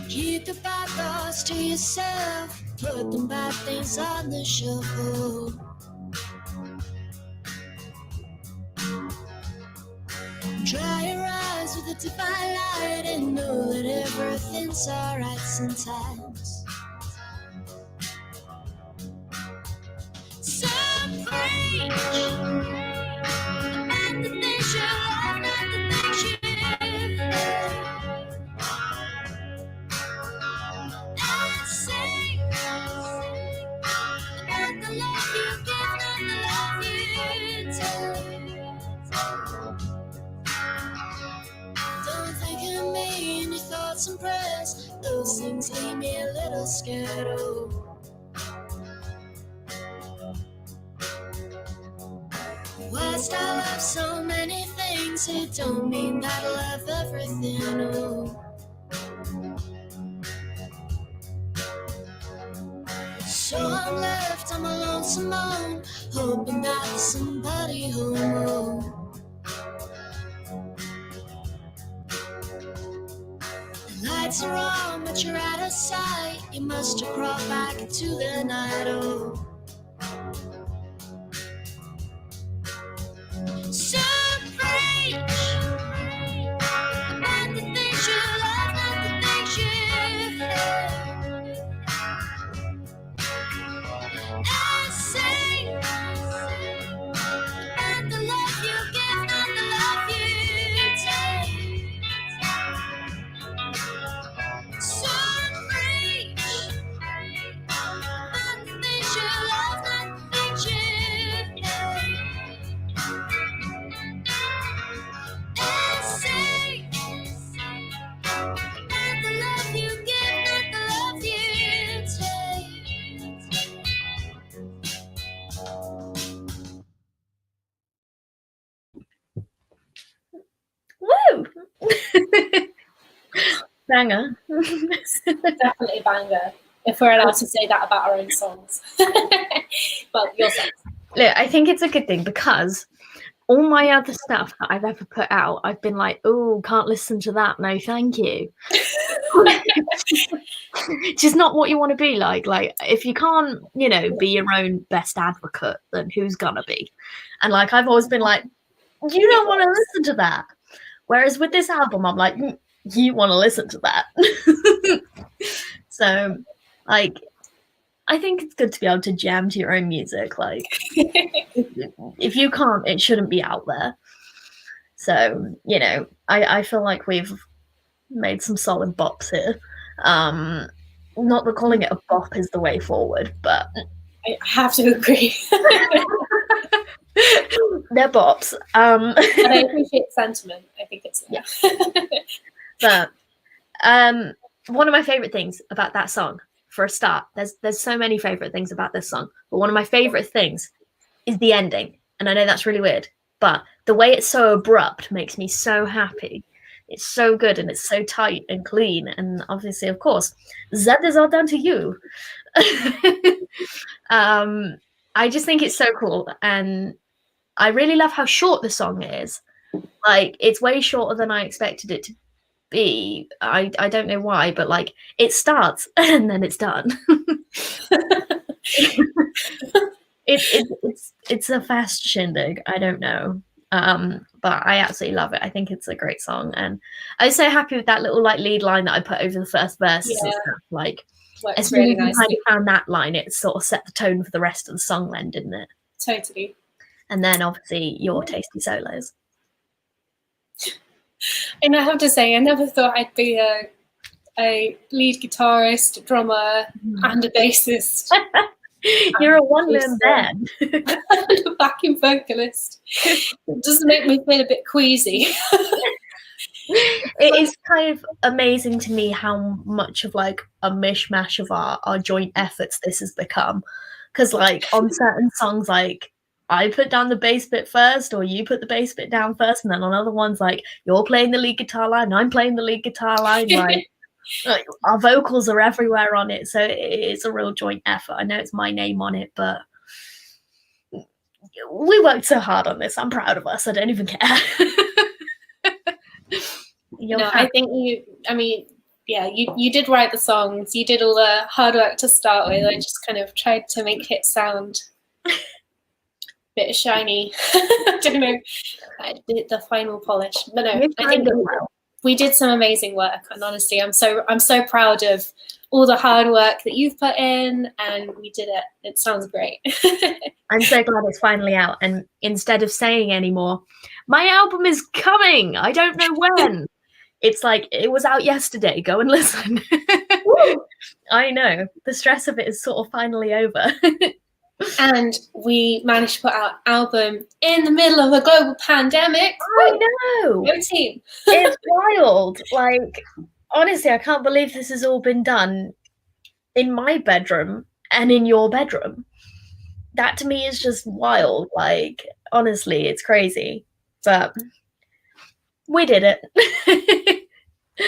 Keep the bad thoughts to yourself. Put them bad things on the shelf. Oh. Dry your eyes with a divine light and know that everything's alright sometimes. So preach about the things you love, not the things you live. And sing about the love you give, not the love you take. Don't think of me in your thoughts and prayers. Those things leave me a little scared. Oh. Whilst I love so many things, it don't mean that I love everything. Oh. So I'm left on my lonesome own, hoping that there's somebody home. The lights are on, but you're out of sight. You must have crawled back into the night. Oh, so preach about the things you love, not the things you hate. And sing about the love you give, not the love you take. So preach about the things you love, not the things you hate. And sing about the love you give, not the love you take. Woo! Banger. Definitely a banger. If we're allowed to say that about our own songs. Well, your songs. Look, I think it's a good thing because all my other stuff that I've ever put out, I've been like, oh, can't listen to that. No, thank you. Just not what you want to be like. Like, if you can't, you know, be your own best advocate, then who's gonna be? And like, I've always been like, you don't want to listen to that. Whereas with this album, I'm like, you want to listen to that. So, like, I think it's good to be able to jam to your own music. Like, if you can't, it shouldn't be out there. So, you know, I feel like we've made some solid bops here. Not that calling it a bop is the way forward, but I have to agree. they're bops. And I appreciate the sentiment. I think it's But one of my favorite things about that song, for a start, there's so many favorite things about this song, but one of my favorite things is the ending. And I know that's really weird, but the way it's so abrupt makes me so happy. It's so good and it's so tight and clean. And obviously, of course, that is all down to you. I just think it's so cool. And I really love how short the song is. Like, it's way shorter than I expected it to be. I don't know why, but like, it starts and then it's done. It's a fast shindig. I don't know. But I absolutely love it. I think it's a great song, and I'm so happy with that little like lead line that I put over the first verse. Yeah. Like, works as soon really as I nicely. found that line, it sort of set the tone for the rest of the song, then, didn't it? Totally. And then obviously your tasty solos. And I have to say, I never thought I'd be a lead guitarist, drummer, and a bassist. You're a one-man band. And a backing vocalist. It does make me feel a bit queasy. It is kind of amazing to me how much of like a mishmash of our joint efforts this has become. Because like on certain songs, like I put down the bass bit first, or you put the bass bit down first, and then on other ones, like you're playing the lead guitar line, I'm playing the lead guitar line. Like our vocals are everywhere on it, so it's a real joint effort. I know it's my name on it, but we worked so hard on this. I'm proud of us. I don't even care. I think you did write the songs. You did all the hard work to start with. I just kind of tried to make it sound a bit shiny. I don't know. I did the final polish. But no, I think we did some amazing work, and honestly, I'm so proud of all the hard work that you've put in, and we did it. It sounds great. I'm so glad it's finally out, and instead of saying anymore, my album is coming, I don't know when, it's like, it was out yesterday, go and listen. I know, the stress of it is sort of finally over. And we managed to put out an album in the middle of a global pandemic. I know. Go team. It's wild. Like, honestly, I can't believe this has all been done in my bedroom and in your bedroom. That to me is just wild. Like, honestly, it's crazy. But we did it.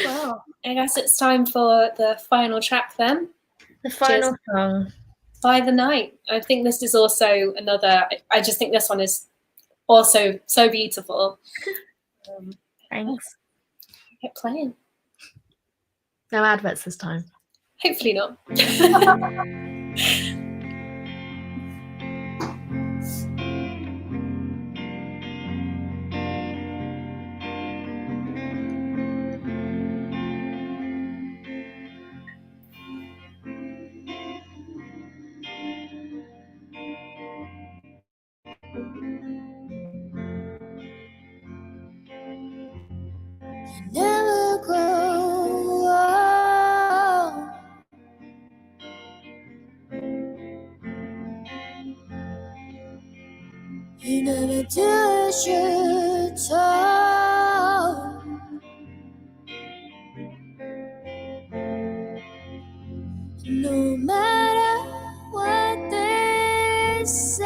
Wow. I guess it's time for the final track then. The final song. By the Night. I think this is also another, I just think this one is also so beautiful. Thanks. Get playing. No adverts this time. Hopefully not. Never grow old. You never do as you're told. No matter what they say,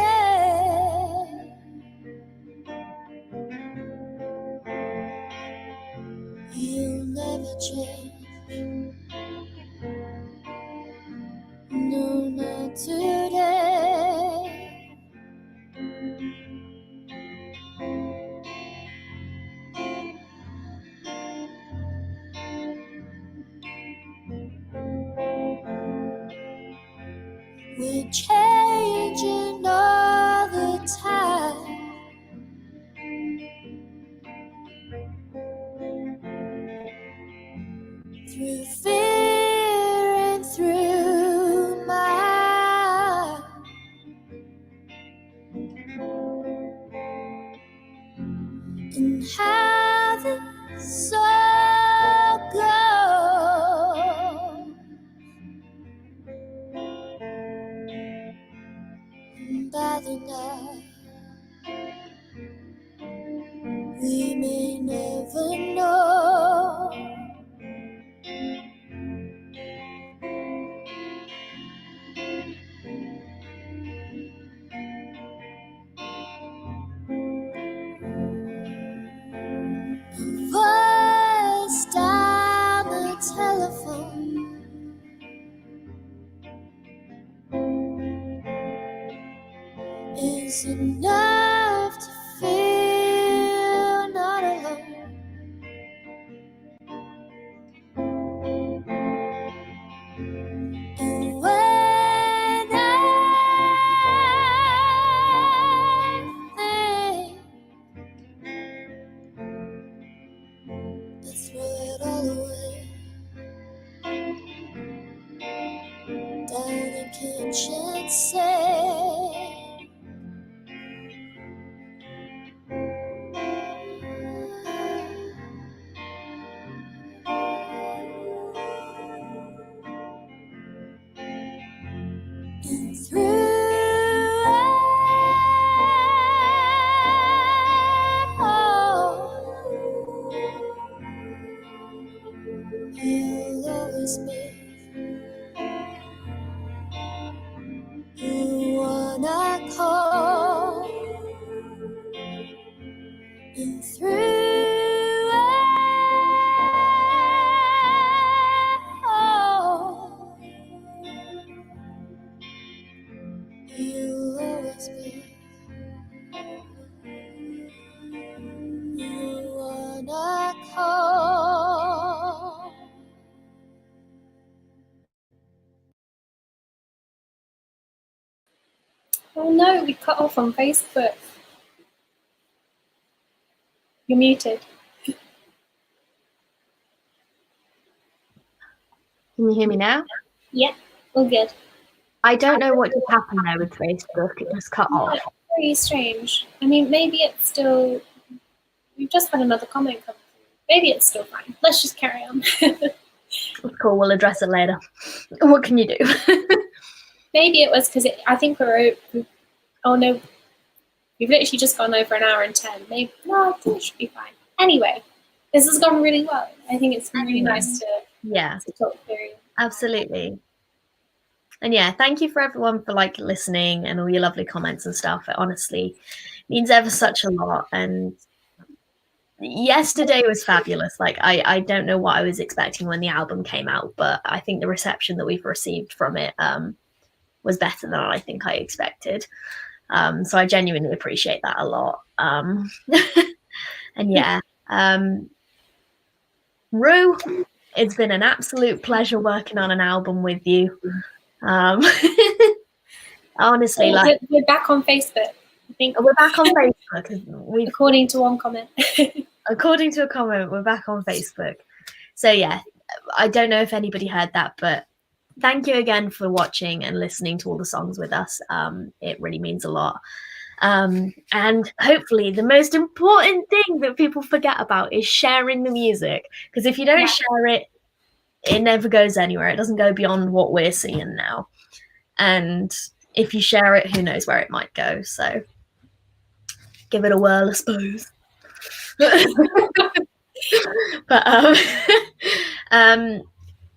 you'll never change. No, not today. We're changing all the time. Through fear and through mind. And how the soul goes. And by the night, we may never know. Voice down the telephone. Is enough to feel not alone. And when I throw it all away down the kitchen sink. And through you'll always be the one I call. And through you'll always be the one I call. Oh no, we cut off on Facebook. You're muted. Can you hear me now? Yeah, all good. I don't know what just happened there with Facebook. It just cut off. Very strange. I mean, maybe it's still. We've just had another comment come through. Maybe it's still fine. Let's just carry on. It's cool. We'll address it later. What can you do? Maybe it was because I think oh no, we've literally just gone over an hour and 10. Maybe no, I think it should be fine. Anyway, this has gone really well. I think it's been really nice to talk through. Absolutely. And yeah, thank you for everyone for like listening and all your lovely comments and stuff. It honestly means ever such a lot. And yesterday was fabulous. Like I don't know what I was expecting when the album came out, but I think the reception that we've received from it was better than I think I expected. So I genuinely appreciate that a lot. And yeah, Rue, it's been an absolute pleasure working on an album with you. Honestly, like, we're back on Facebook. I think we're back on Facebook. According to one comment. According to a comment, we're back on Facebook. So yeah, I don't know if anybody heard that, but thank you again for watching and listening to all the songs with us. It really means a lot. And hopefully the most important thing that people forget about is sharing the music. Because if you don't share it, it never goes anywhere. It doesn't go beyond what we're seeing now. And if you share it, who knows where it might go. So give it a whirl, I suppose. But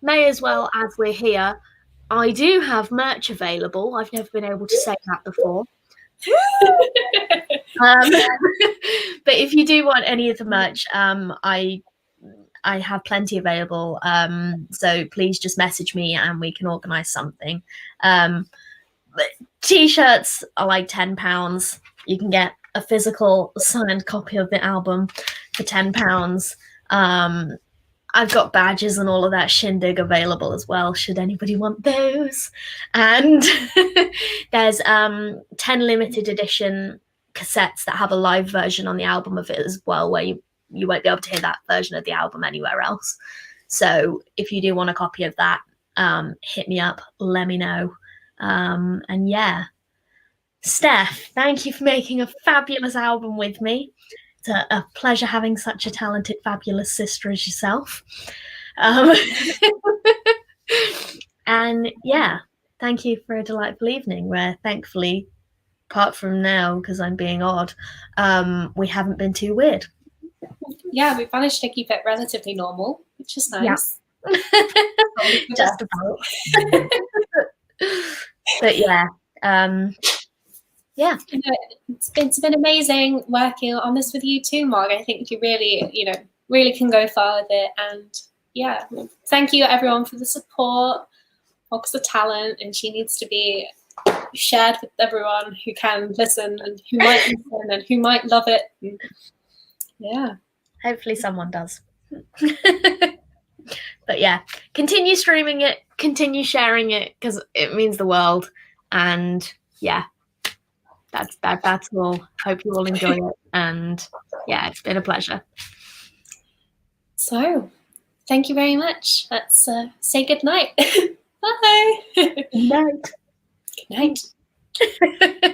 may as well, as we're here, I do have merch available. I've never been able to say that before. But if you do want any of the merch, I have plenty available. So please just message me and we can organize something. But t-shirts are like £10. You can get a physical signed copy of the album for £10. I've got badges and all of that shindig available as well, should anybody want those. And there's 10 limited edition cassettes that have a live version on the album of it as well, where you won't be able to hear that version of the album anywhere else. So if you do want a copy of that, hit me up, let me know. And yeah, Steph, thank you for making a fabulous album with me. It's a pleasure having such a talented, fabulous sister as yourself. And yeah, thank you for a delightful evening where thankfully, apart from now, because I'm being odd, we haven't been too weird. Yeah, we've managed to keep it relatively normal, which is nice. Yeah. Just about. But yeah. Yeah, it's been amazing working on this with you too, Marg. I think you really can go far with it. And yeah, thank you everyone for the support. Mog's a talent, and she needs to be shared with everyone who can listen and who might listen and who might love it. And yeah, hopefully someone does. But yeah, continue streaming it, continue sharing it, because it means the world. And yeah. That's all. Hope you all enjoy it. And yeah, it's been a pleasure. So, thank you very much. Let's say good night. Bye. Good night. Good night.